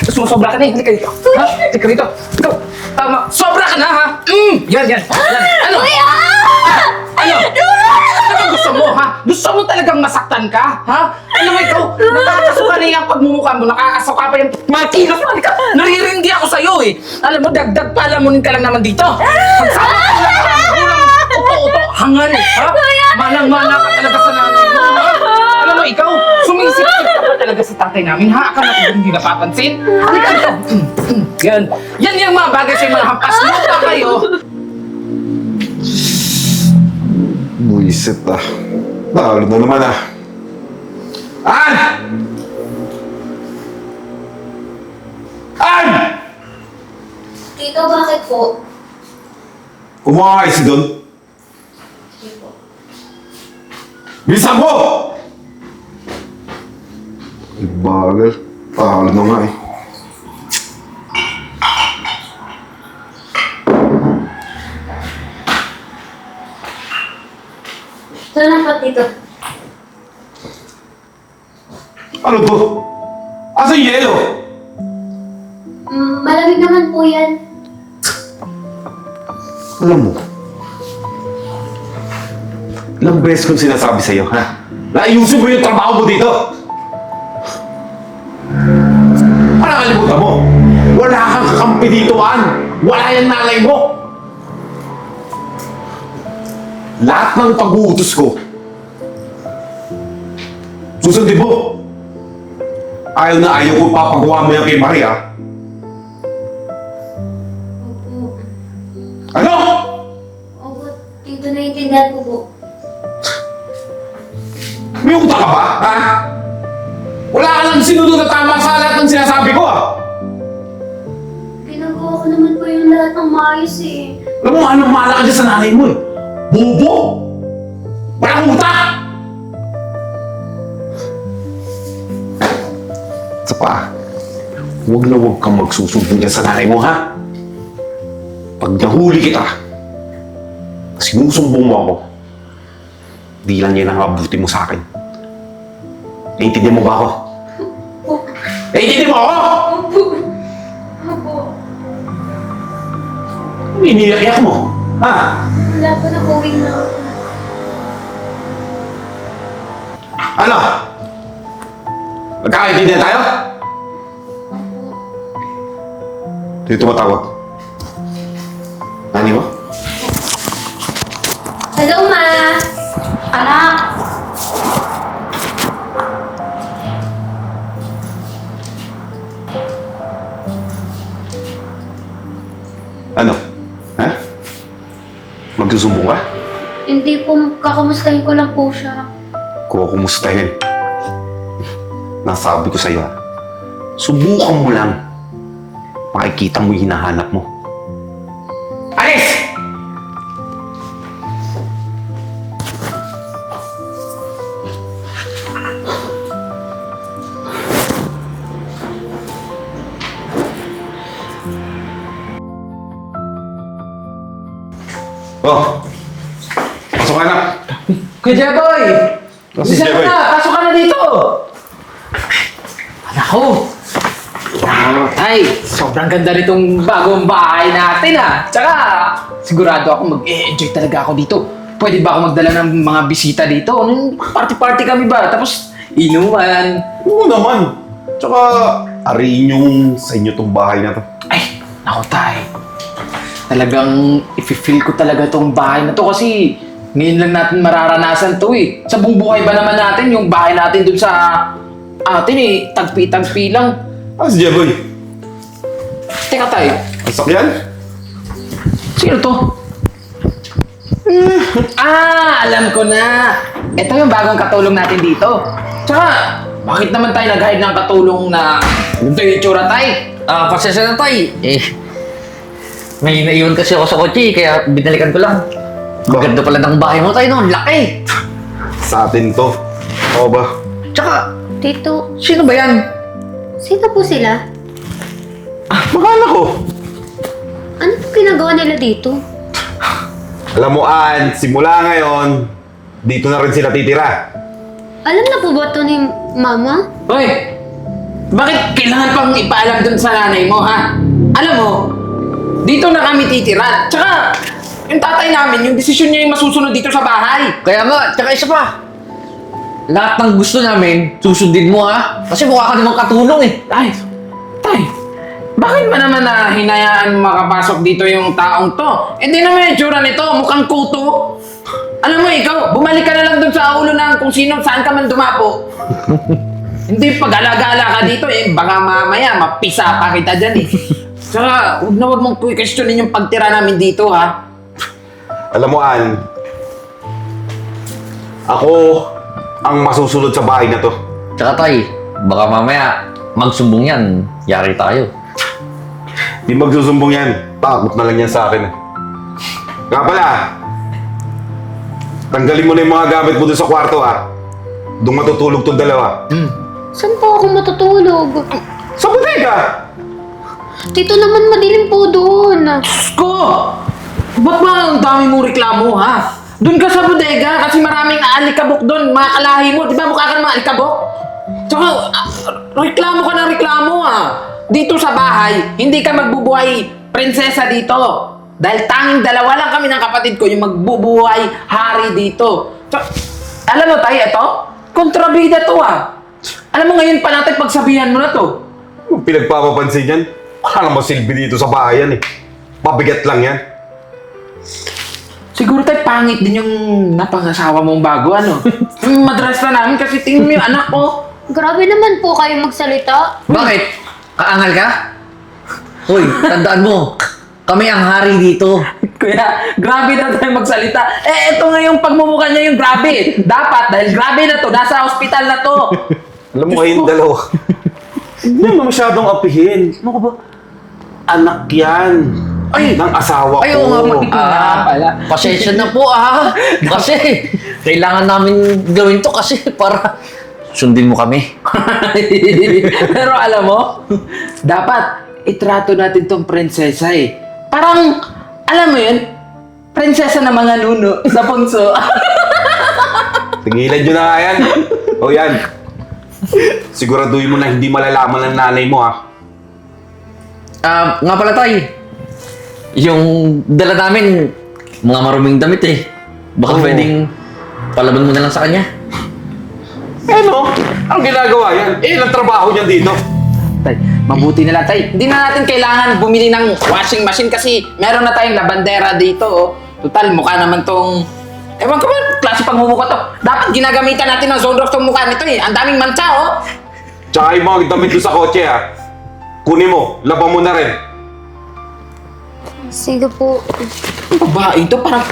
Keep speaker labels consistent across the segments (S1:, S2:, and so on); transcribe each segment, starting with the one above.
S1: Sumusobra ka na eh. Halika dito. Ha? Halika dito. Ikaw. Tama. Sobra ka na ha? Yan. Ano? Ano? Ano gusto mo ha? Gusto mo talagang masaktan ka? Ha? Alam mo ikaw, nakakasuka na yung pagmumukha mo, nakakasuka pa yung makilos. Halika, naririndi ako sa'yo eh. Alam mo, dagdag palamunin ka lang naman dito. Magsama ka lang ka ng gulang. Uto-uto, hangan eh. Ha? Manang-mana ka talaga sa nanay mo. Ha? Alam mo, ikaw, sumisip ka pa talaga sa tatay namin. Ha? Akala ko hindi napapansin. Halika dito. Yan yung mga bagay sa mga hampas. Lupa kayo.
S2: Buisit ah. Lalo na naman ah. An! An!
S3: Tito, bakit po?
S2: Kumuha kayo si Don.
S3: Sige po.
S2: Bilisan mo! Ay, bagal. Talo na nga eh.
S3: Saan na po, Tito?
S2: Ano to? Asa yung yelo?
S3: Malamig naman po yan.
S2: Alam mo, ilang beses kong sinasabi sa'yo, ha? Naayusin mo yung trabaho mo dito! Para kalimutan mo, wala kang kakampi dito, An! Wala yung nanay mo! Lahat ng pag-uutos ko, susundin mo! Ayaw na ayaw ko papagawa mo yan kay Maria.
S3: Opo.
S2: Ano?
S3: Opo, Tito, naiintindihan ko po.
S2: May utak ka ba, ha? Wala ka lang sinunod na tama sa lahat ng sinasabi ko, ah!
S3: Ginagawa ko naman po yung lahat ng maayos eh.
S2: Alam mo, anong mahala ka dyan sa nanay mo, eh? Bobo! Walang utak! Isa pa, huwag na huwag kang magsusumbong dyan sa nanay mo, ha? Pag nahuli kita, sinusumbong mo ako, di lang yan ang abuti mo sa akin. Naiintindihan mo ba ako?
S3: Opo.
S2: Naiintindihan mo ako?
S3: Opo. Opo.
S2: Iniiyak mo, ha?
S3: Wala po na uwing na ako.
S2: Ano? Magkakaintindihan tayo?
S3: Opo.
S2: Dito tumatawag. Nani mo?
S3: Hello, Ma! Anak!
S2: Ano? Ha? Magsusumbong ka?
S3: Hindi po, kakamustahin ko lang po siya.
S2: Kumustahin. Nasabi ko sa'yo, ha? Subukan mo lang. Makikita mo yung hinahanap mo. Alis! Oh! Pasok ka na!
S1: Kuya Jeboy!
S2: Si
S1: Bisa
S2: Jeboy.
S1: na! Pasok ka na dito! Ako! Ay, sobrang ganda nitong bagong bahay natin ah! Tsaka, sigurado ako mag-enjoy talaga ako dito. Pwede ba ako magdala ng mga bisita dito? Party-party kami ba? Tapos, inuman.
S2: Oo naman! Tsaka, ariin yung sa inyo tong bahay na to.
S1: Ay, naku tay. Talagang i-feel ko talaga tong bahay na to kasi ngayon lang natin mararanasan to eh. Sa buong buhay ba naman natin yung bahay natin dun sa atin eh, tagpi-tagpi lang.
S2: Ah, si Jeboy.
S1: Teka tay,
S2: Ang sakyan?
S1: sino to? Alam ko na. Ito yung bagong katulong natin dito. Tsaka, bakit naman tayo nag-hide ng katulong na ganito yung itsura tay?
S4: Pasensya na tay. May naiwan kasi ako sa kotse, kaya binalikan ko lang. Ang ganda pala ng bahay mo tayo noon, laki.
S2: Sa atin to. Oo ba?
S4: Tsaka,
S3: Tito,
S4: sino ba yan?
S3: sino po sila?
S2: Makala ko.
S3: Ano po ginagawa nila dito?
S2: Alam mo, Ann, simula ngayon, dito na rin sila titira.
S3: Alam na po ba ito ni Mama?
S1: Hoy! Bakit kailangan pang ipaalam dun sa nanay mo, ha? Alam mo, dito na kami titira. Tsaka, yung tatay namin, yung desisyon niya yung masusunod dito sa bahay.
S4: Kaya nga, tsaka isa pa. Lahat ng gusto namin, susundin mo ha. Kasi mukha ka namang katulong eh.
S1: Tay, bakit ba naman na hinayaan makapasok dito yung taong to? Hindi naman yung tsura nito, mukhang kuto. Alam mo, ikaw, bumalik ka na lang dun sa ulo ng kung sino, saan ka man dumapo. Hindi pag-alagala ka dito eh, baka mamaya mapisa pa kita dyan eh. Tsaka, huwag mong questionin yung pagtira namin dito ha.
S2: Alam mo, Ann, ako ang masusunod sa bahay na to.
S4: Tsaka tay, baka mamaya magsumbong yan, yari tayo.
S2: Di magsusumbong yan. Takot na lang yan sa akin. Nga pala, tanggalin mo na yung mga gamit mo doon sa kwarto ha. Doon matutulog tong dalawa.
S3: Saan po ako matutulog?
S2: Sa bodega!
S3: Tito naman madilim po doon.
S1: Ko! Ba't ba ang dami mong reklamo ha? Doon ka sa bodega kasi maraming alikabok doon, mga kalahi mo. Di ba mukha ka ng mga alikabok? Tsaka, reklamo ka ng reklamo ha. Dito sa bahay, hindi ka magbubuhay prinsesa dito. Dahil tanging dalawa lang kami ng kapatid ko yung magbubuhay hari dito. Alam mo tayo, ito? Kontrabida to ah. Alam mo ngayon pa natin pagsabihan mo na to.
S2: Yung pinagpapapansin yan, wala namang silbi dito sa bahay yan eh. Pabigat lang yan.
S1: Siguro tayo pangit din yung napangasawa mong bago, ano? Madras na namin kasi tingnan mo yung anak ko.
S3: Grabe naman po kayo magsalita.
S4: Bakit? Kaangal ka? Hoy, tandaan mo, kami ang hari dito.
S1: Kuya, grabe na tayo magsalita. Eh, ito nga yung pagmumukha niya yung grabe. Dapat, dahil grabe na to, nasa ospital na to.
S2: Alam mo kayong dalawa. Hindi mo masyadong apihin.
S1: Ano ka ba?
S2: Anak yan.
S1: Ay!
S2: Ng asawa ko.
S4: Ay, oo nga,
S1: Ikaw na pala.
S4: Pasensya na po ah. Kasi, kailangan namin gawin to kasi para sundin mo kami.
S1: Pero alam mo, dapat itrato natin tong prinsesa eh. Parang, alam mo yun, prinsesa na mga nuno sa punso.
S2: Tigilan nyo na nga yan. O yan. Siguraduhin mo na hindi malalaman ng nanay mo ha.
S4: Nga pala tay, yung dala namin, mga maruming damit eh. Baka
S2: Oo.
S4: pwedeng palaban mo na lang sa kanya.
S2: Ano? Ang ginagawa yan? Eh, ang trabaho niyan dito.
S1: Tay, mabuti na lang tay. Hindi na natin kailangan bumili ng washing machine kasi meron na tayong labandera dito. Oh. Total, mukha naman tong... Ewan ko ba, klase pagmumukha to. Dapat ginagamitan natin ng Zone Rock tong mukha nito eh. Ang daming mancha oh.
S2: Tsaka yung mga damit doon sa kotse ha. Kunin mo, laban mo na rin.
S3: Sige po.
S1: Ang babae ito parang...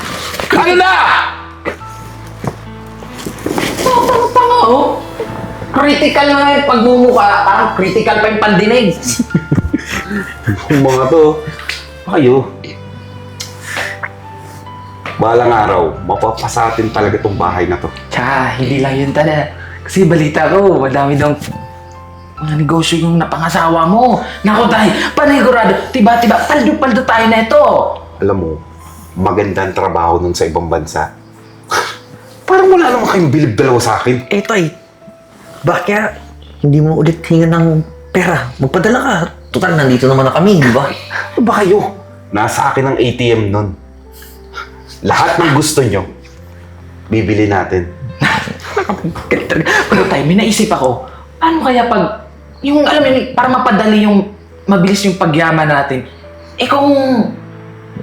S1: Ano na? Tanga oh. Critical na yung pagmumukha. Parang critical pa yung pandinig.
S2: Yung mga to, kayo. Balang araw, mapapasatin talaga tong bahay na to.
S1: Tsaka, hindi lang yun tala. Kasi balita ko, madami daw mga negosyo yung napangasawa mo. Naku tayo, panigurado, tiba-tiba, paldo-paldo tayo na ito.
S2: Alam mo, magandang trabaho nun sa ibang bansa. Parang wala naman kayong bilib dalawa sa akin.
S4: Eh tay, bakit hindi mo ulit hinga ng pera? Magpadala ka. Total, nandito naman na kami, di ba?
S2: Ano ba kayo? Nasa akin ang ATM nun. Lahat ng gusto nyo, bibili natin.
S1: Pero tayo, may naisip ako, ano kaya pag, yung alam mo yun, para mapadali yung, mabilis yung pagyaman natin, eh kung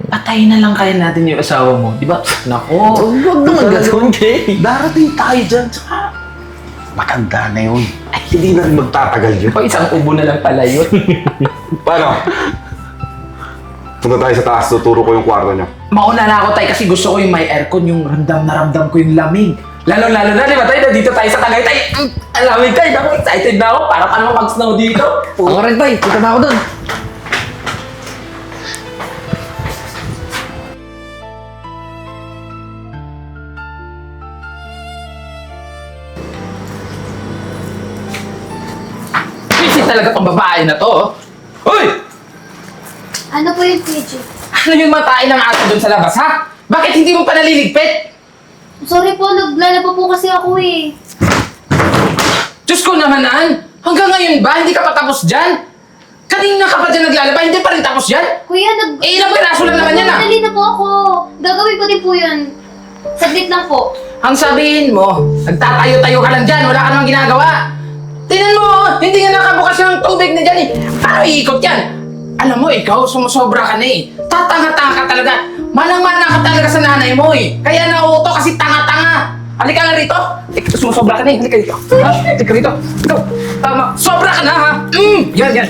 S1: patayin na lang kaya natin yung asawa mo, di ba? Nako,
S4: Huwag naman gano'n, Jay.
S2: Darating tayo dyan, tsaka matanda na yun. Ay, hindi na rin magtatagal yun.
S1: o isang ubo na lang pala yun.
S2: Paano? Punta tayo sa taas, tuturo ko yung kwarto nyo.
S1: Mauna na ako tayo kasi gusto ko yung may aircon, yung ramdam na ramdam ko yung lamig. Lalo-lalo na, di ba tayo, nandito tayo sa Tagaytay. Ang lamig tayo, naku, excited na ako. Parang ano mag-snow dito.
S4: Ako rin, tay. Punta na ako doon.
S1: Busy talaga tong babae na to. Oh. Hoy!
S3: Ano po yung PG?
S1: Ano yung matain ng aso doon sa labas, ha? Bakit hindi mo pa naliligpit?
S3: Sorry po, naglalaba po kasi ako eh.
S1: Diyos ko naman, An! Hanggang ngayon ba? Hindi ka pa tapos dyan? Kanina ka pa dyan naglalaba, hindi pa rin tapos dyan?
S3: Kuya,
S1: Eh, ilang piraso lang naman yan ah.
S3: Madali na po ako. Gagawin ko din po yun. Saglit lang po.
S1: Ang sabihin mo, nagtatayo-tayo ka lang dyan, wala ka namang ginagawa. Tingnan mo, hindi nga nakabukas yung tubig na dyan eh. Paano iikot yan? Alam mo, ikaw, sumusobra ka na eh. Tatanga-tanga ka talaga. Manang-mana ka talaga sa nanay mo eh. Kaya nauuto kasi tanga-tanga. Halika nga rito. Sumusobra ka na eh. Halika rito. Ha? Halika rito. Ikaw, tama. Sobra ka na ha? Yan.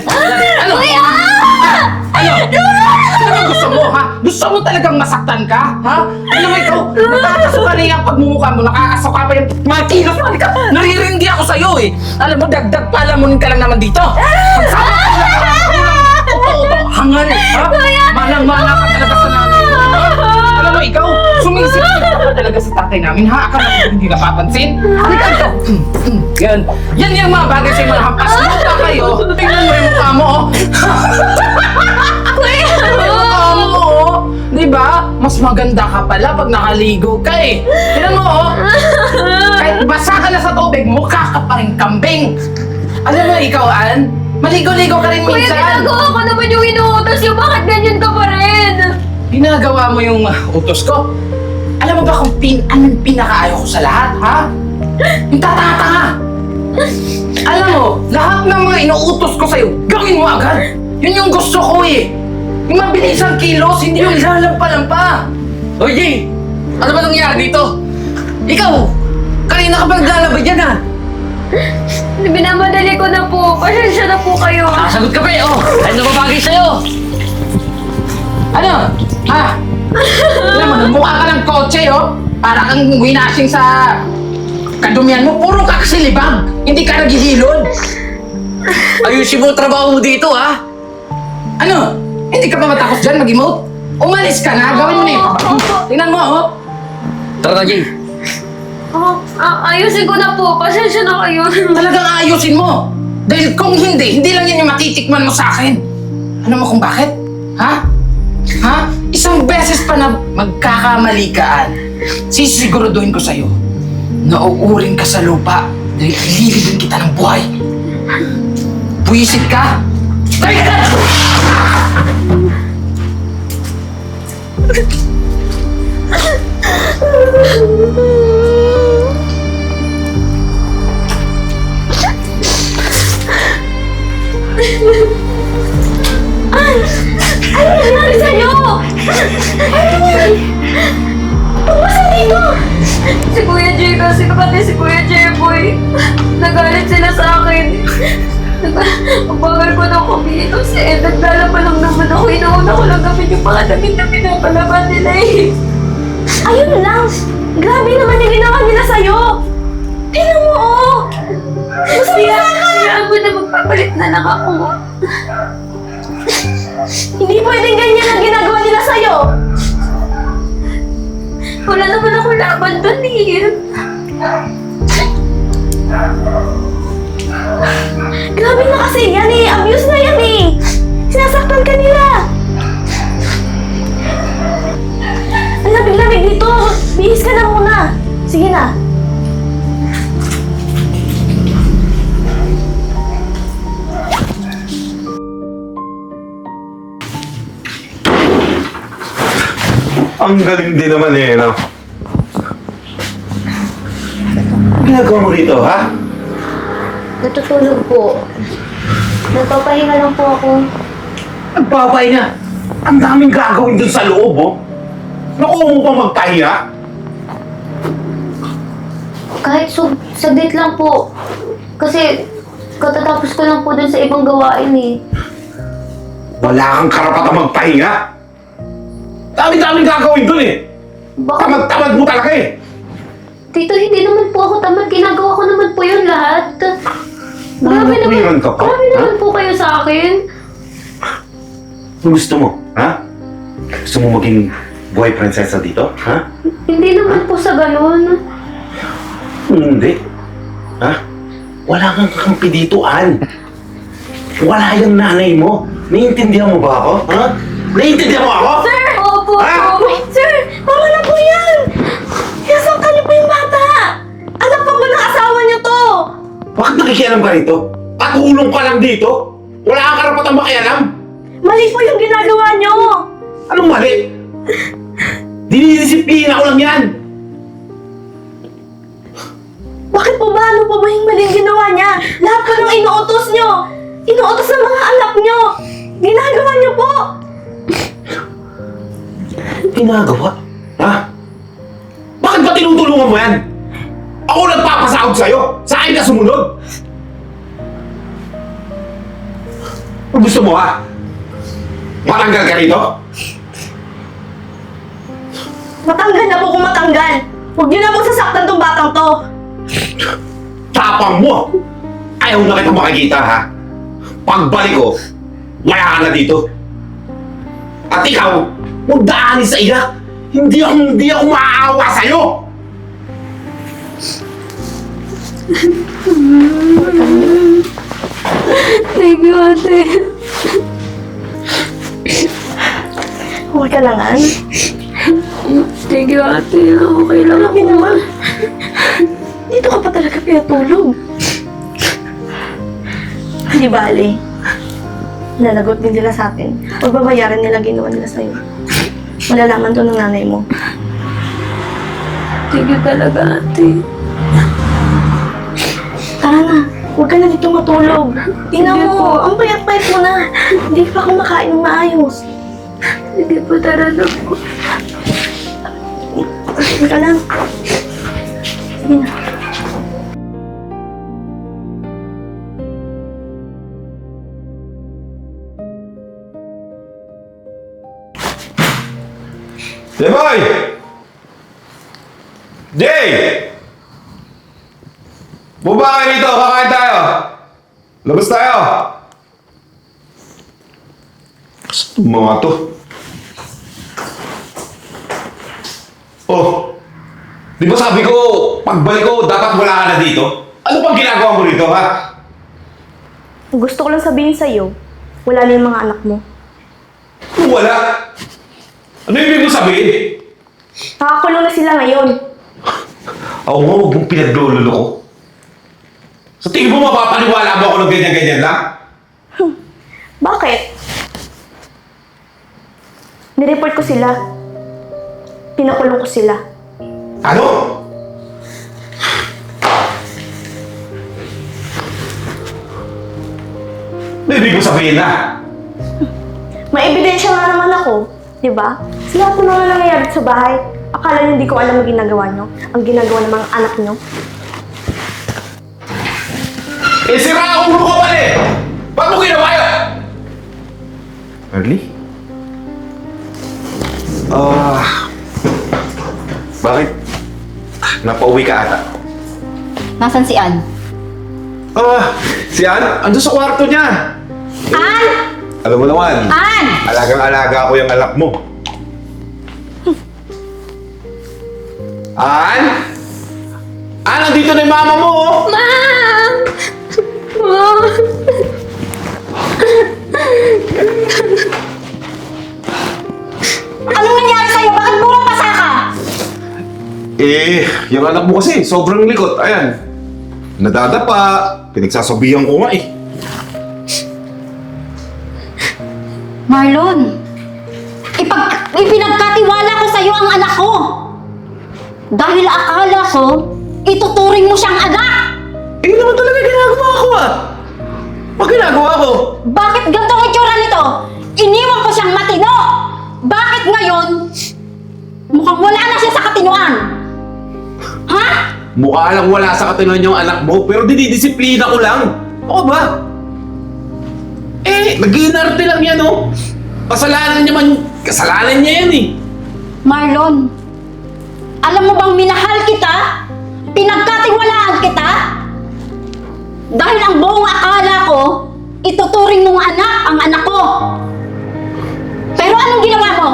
S1: Ano?
S3: Kuya!
S1: Ano? Ano gusto mo ha? Gusto mo talagang masaktan ka? Ha? Alam mo ikaw, nakakasuka na yung pagmumukha mo, nakakasuka pa yung mga kilos mo. Halika, naririndi ako sa'yo eh. Alam mo, dagdag palamunin ka lang naman dito. Ang sama ka lang. Uto, hangal. Ha? Manang-mana ka talaga sa nanay mo. Alam mo, ikaw, sumisipin ka talaga sa tatay namin, ha? Akala ko hindi napapansin. Halika ito. Yan yung mga bagay sa'yo, mga hampas. Mukha kayo. Tingnan mo yung mukha mo, oh. Yung mukha mo, oh. Diba? Mas maganda ka pala pag nakaligo ka eh. Tingnan mo, oh. Kahit basa ka na sa tubig, mukha ka pa rin kambing. Alam mo, ikaw, Ann, maligo-ligo ka rin
S3: Kuya,
S1: minsan.
S3: ginagawa ko naman yung inuutos niyo. Bakit ganyan ka pa rin?
S1: Ginagawa mo yung utos ko. Alam mo ba kung anong pinakaayaw ko sa lahat, ha? Yung tatanga-tanga. Alam mo, lahat ng mga inuutos ko sa'yo, gawin mo agad. Yun yung gusto ko eh. Yung mabilisang kilos, hindi yung lalampa-lampa.
S4: Hoy, Jay! Ano ba nangyari dito? Ikaw! Kanina ka ba naglalaba dyan, ha?
S3: Binamadali ko na po. Pasensya na po kayo.
S4: Sasagot ka pa eh, oh! Ano ba bagay sa'yo?
S1: Ano? Ha? Alam mo, nagmukha ka ng kotse, oh. Para kang winashing sa kadumihan mo. Puro ka kasi libag. Hindi ka naghihilod.
S4: Ayusin mo ang trabaho mo dito, ha?
S1: Ano? Hindi ka pa matapos dyan mag-emote? Umalis ka na, gawin mo na yung tingnan mo, oh.
S4: Tara na, Jay.
S3: Ayusin ko na po. Pasensya na kayo.
S1: Talagang ayusin mo. Dahil kung hindi lang yan yung matitikman mo sa akin. Alam mo kung bakit? Ha? Ha? Isang beses pa na magkakamali ka, Ann. Sisiguraduhin ko sa'yo na uurin ka sa lupa dahil ililibin kita ng buhay. Puwisit ka? Tayo ka!
S3: Ano nangyari sa'yo? Pumasa dito! Si Kuya Jay kasi pati si Kuya Jeboy. Nagalit sila sa akin. Ang bagal ko na kumilos eh. Naglalaba lang naman ako. Inauna ko lang gamit yung mga damit na pinapalaban nila eh. Ayun lang! Grabe naman yung ginawa nila sa'yo! Tingnan mo oh! Hayaan mo na magpapalit na lang ako. Hindi pwedeng ganyan ang ginagawa nila sa'yo! Wala naman ako laban doon eh. Grabe na kasi yan eh. Abuse na yan eh. Sinasaktan ka nila. Ang lamig-lamig dito. Bihis ka na muna. Sige na.
S2: Ang galing din naman eh, no? Ano ginagawa mo rito, ha?
S3: Natutulog po. Nagpapahinga lang po ako.
S2: Nagpapay na. Ang daming gagawin dun sa loob, oh. Nakuha mo pang magpahinga?
S3: Kahit saglit lang po. Kasi katatapos ko lang po dun sa ibang gawain eh.
S2: Wala kang karapatang magpahinga. Dami-daming gagawin dun eh.
S3: Baka...
S2: Tamad-tamad mo talaga eh.
S3: Tito, hindi naman po ako tamad. Ginagawa ko naman po yun lahat.
S2: Nakakatuwiran ka pa?
S3: Grabe
S2: Ha?
S3: naman po kayo sa akin.
S2: Ano gusto mo, ha? Gusto mo maging boy prinsesa dito, ha?
S3: Hindi naman po sa ganun.
S2: Hindi. Ha? Wala kang kakampi dito, Ann. Wala yung nanay mo. Naiintindihan mo ba ako, ha? Naiintindihan mo ako?
S3: Sir! Opo,
S2: Ah!
S3: opo. Sir! Tama na po yan! Nasaktan niyo po yung bata! Anak pa mo ng asawa niyo to!
S2: Bakit nakikialam ka rito? Katulong ka lang dito? Wala kang karapatang makialam?
S3: Mali po yung ginagawa niyo!
S2: Anong mali? Dinidisiplina ko lang yan!
S3: Bakit po ba? Ano po ba yung maling ginawa niya? Lahat po ng inuutos niyo! Inuutos ng mga anak niyo! Ginagawa niyo po!
S2: Ginagawa? Ha? Bakit ba tinutulungan mo yan? Ako nagpapasahod sa'yo! Sa akin ka sumunod! Kung gusto mo ha? Matanggal ka rito?
S3: Matanggal na po kung matanggal! Huwag niyo na pong sasaktan tong batang to!
S2: Tapang mo! Ayaw na kita makikita ha? Pagbalik ko, wala ka na dito. At ikaw, huwag daanin sa ila. Hindi ako maaawa sa'yo!
S3: Thank you, ate. Okay ka lang, Ann? Thank you, ate. Okay lang ako. Naman. Dito ka pa talaga pinatulog. Di bale. Nalagot din nila sa atin. Pagbabayaran nila ginawa nila sa'yo. Malalaman to ng nanay mo. Thank you talaga, ate. Tara na. Huwag ka na dito matulog. Tingnan mo, ang payat-payat mo na. Hindi pa kumakain ng maayos. Sige po, tara na po. Sige ka lang. Sige na.
S2: Jeboy! Jay! Bumaba kayo dito, kakain tayo! Labas tayo! Mga to. Oh, di ba sabi ko, pagbalik ko, dapat wala ka na dito? Ano pang ginagawa mo rito, ha?
S3: Gusto ko lang sabihin sa'yo, wala na yung mga anak mo.
S2: Kung wala, ano yung ibig mo sabihin?
S3: Nakakulong na sila ngayon.
S2: Ako nga, huwag mong pinaglulolo ko. Sa tingin mo, mapapaniwala mo ako ng ganyan-ganyan lang?
S3: Bakit? Nireport ko sila. Pinakulong ko sila.
S2: Ano? Ano ibig mo sabihin na?
S3: May ebidensya nga naman ako, di ba? Sa lahat ng mga nangyayari sa bahay, akala niyo hindi ko alam ang ginagawa niyo, ang ginagawa ng mga anak niyo.
S2: Eh, sira ang ulo ko pala eh! Ba't mo ginawa yun? Early? Bakit? Napauwi ka ata.
S5: Nasaan si Ann?
S2: Si Ann, ando sa kwarto niya.
S5: Ann!
S2: Alam mo naman,
S5: Ann!
S2: alagang-alaga ko yung anak mo. Ann? Ann, nandito na yung mama mo, oh!
S3: Ma'am! Ma'am!
S5: Anong nangyari sa'yo? Bakit burang pasa ka?
S2: Eh, yung anak mo kasi, sobrang likot. Ayan. Nadadapa. Pinagsasabihan ko nga eh.
S5: Marlon, ipinagkatiwala ko sa'yo ang anak ko. Dahil akala ko, ituturing mo siyang anak.
S2: Eh, yun naman talaga ginagawa ko ah. Pag ginagawa ko?
S5: Bakit ganito ang itsura nito? Iniwan ko siyang matino. Bakit ngayon, mukhang wala na siya sa katinuan? Ha?
S2: Mukha lang wala sa katinuan yung anak mo, pero dinidisiplina ko lang. Ako ba? Eh, nag-iinarte lang yan oh. Kasalanan niya yan eh.
S5: Marlon, alam mo bang minahal kita? Pinagkatiwalaan kita? Dahil ang buong akala ko, ituturing mong anak ang anak ko. Pero anong ginawa mo?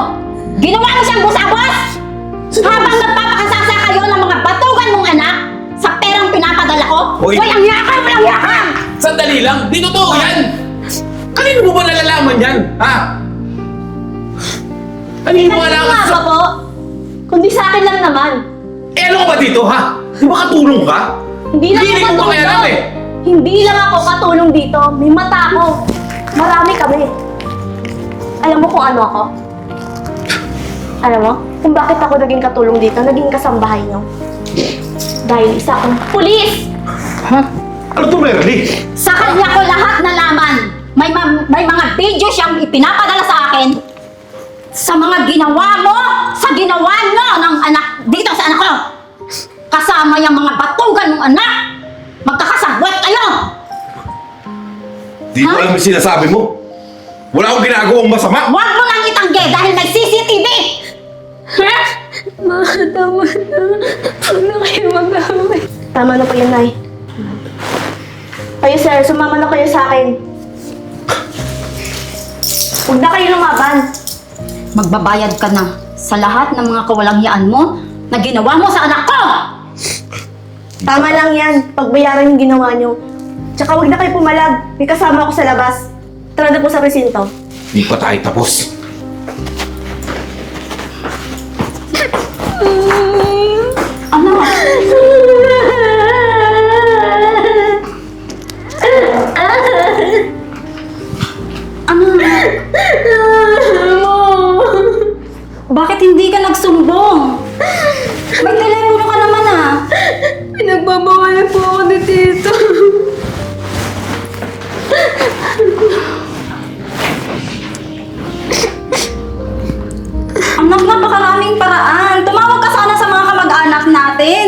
S5: Ginawa mo siyang busabos? Habang nagpapakasasa kayo ng mga batugan mong anak sa perang pinapadala ko?
S2: Hoy!
S5: Walang yakang! Walang yakang!
S2: Sandali lang, di totoo yan. Kanino mo ba nalalaman yan? Ha? Kanino mo
S3: Kanino
S2: alam?
S3: nga ba po? Kundi sa akin lang naman.
S2: Eh ano ka ba dito ha? Di ba katulong ka?
S3: Hindi lang
S2: Hindi
S3: ako
S2: mo
S3: matulog.
S2: alam eh.
S5: Hindi lang ako katulong dito. May mata ako. Marami kami. Alam mo kung ano ako? Alam mo? Kung bakit ako naging katulong dito, naging kasambahay niyo. Dahil isa akong pulis!
S2: Ano to, Merly?
S5: Sa kanya ko lahat nalaman. May mga video siyang ipinapadala sa akin. Sa mga ginawa mo, sa ginawa nyo ng anak, dito sa anak ko. Kasama yung mga batugan ng anak. Magkakasabwat kayo.
S2: Di ko
S5: Ha?
S2: alam yung sinasabi mo. Wala akong ginagawang masama.
S5: Huwag mo nang itangge dahil may CCTV. Ha?
S3: Ma, tama na. Huwag na kayo mag-away.
S6: Tama na po yun, Nay. Kayo, sir, sumama na kayo sa akin. Huwag na kayo lumaban.
S5: Magbabayad ka na sa lahat ng mga kawalangyaan mo na ginawa mo sa anak ko.
S6: Tama lang yan. Pagbayaran yung ginawa nyo. Tsaka huwag na kayo pumalag. May kasama ako sa labas. Tara na po sa presinto.
S2: Di pa tayo tapos.
S5: Ano? Ano? Bakit hindi ka nagsumbong? May telepono ka naman ah.
S3: Pinagbabawalan po ako ni Tito.
S5: Anak, napakaraming paraan. Tumawag ka sana sa mga kamag-anak natin.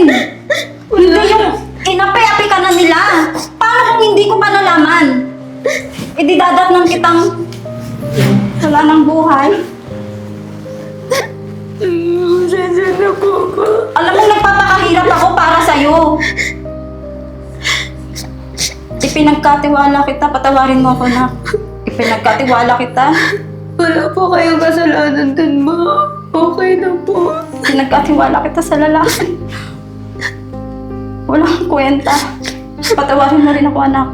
S5: Hindi yung inapi-api ka na nila. Paano kung hindi ko pa nalaman? Ididadatnan kitang wala ng buhay.
S3: Sensya na po ako.
S5: Alam mo, nagpapakahirap ako para sa'yo. Ipinagkatiwala kita, patawarin mo ako na. Ipinagkatiwala kita.
S3: Wala po kayong kasalanan dun, Ma. Okay na po.
S5: Pinagkatiwala kita sa lalaki. Walang kwenta. Patawarin mo rin ako, anak.